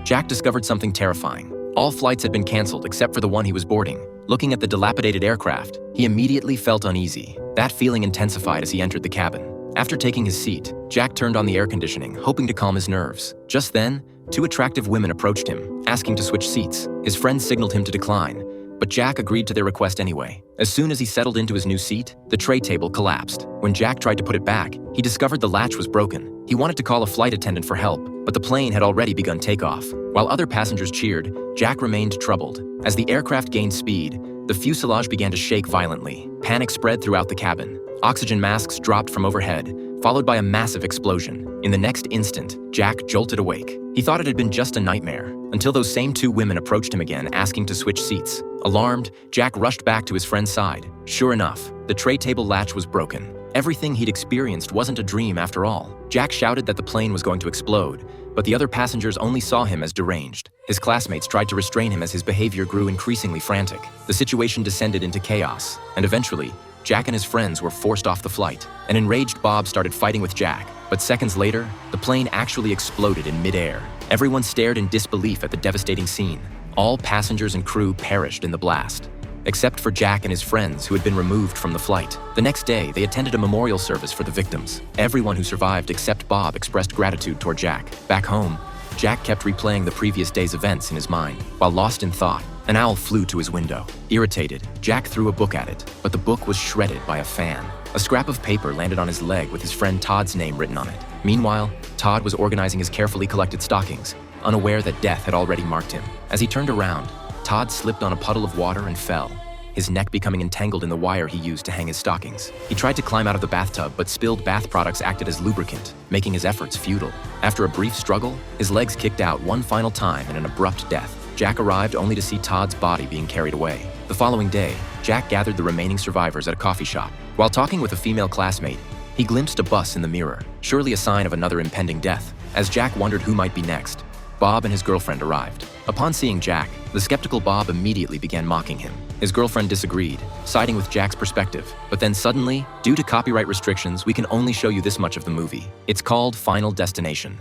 Jack discovered something terrifying. All flights had been canceled except for the one he was boarding. Looking at the dilapidated aircraft, he immediately felt uneasy. That feeling intensified as he entered the cabin. After taking his seat, Jack turned on the air conditioning, hoping to calm his nerves. Just then, two attractive women approached him, asking to switch seats. His friends signaled him to decline, but Jack agreed to their request anyway. As soon as he settled into his new seat, the tray table collapsed. When Jack tried to put it back, he discovered the latch was broken. He wanted to call a flight attendant for help, but the plane had already begun takeoff. While other passengers cheered, Jack remained troubled. As the aircraft gained speed, the fuselage began to shake violently. Panic spread throughout the cabin. Oxygen masks dropped from overhead, followed by a massive explosion. In the next instant, Jack jolted awake. He thought it had been just a nightmare, until those same two women approached him again, asking to switch seats. Alarmed, Jack rushed back to his friend's side. Sure enough, the tray table latch was broken. Everything he'd experienced wasn't a dream after all. Jack shouted that the plane was going to explode, but the other passengers only saw him as deranged. His classmates tried to restrain him as his behavior grew increasingly frantic. The situation descended into chaos, and eventually, Jack and his friends were forced off the flight. An enraged Bob started fighting with Jack, but seconds later, the plane actually exploded in midair. Everyone stared in disbelief at the devastating scene. All passengers and crew perished in the blast, except for Jack and his friends who had been removed from the flight. The next day, they attended a memorial service for the victims. Everyone who survived except Bob expressed gratitude toward Jack. Back home, Jack kept replaying the previous day's events in his mind. While lost in thought, an owl flew to his window. Irritated, Jack threw a book at it, but the book was shredded by a fan. A scrap of paper landed on his leg with his friend Todd's name written on it. Meanwhile, Todd was organizing his carefully collected stockings, unaware that death had already marked him. As he turned around, Todd slipped on a puddle of water and fell, his neck becoming entangled in the wire he used to hang his stockings. He tried to climb out of the bathtub, but spilled bath products acted as lubricant, making his efforts futile. After a brief struggle, his legs kicked out one final time in an abrupt death. Jack arrived only to see Todd's body being carried away. The following day, Jack gathered the remaining survivors at a coffee shop. While talking with a female classmate, he glimpsed a bus in the mirror, surely a sign of another impending death. As Jack wondered who might be next, Bob and his girlfriend arrived. Upon seeing Jack, the skeptical Bob immediately began mocking him. His girlfriend disagreed, siding with Jack's perspective. But then suddenly, due to copyright restrictions, we can only show you this much of the movie. It's called Final Destination.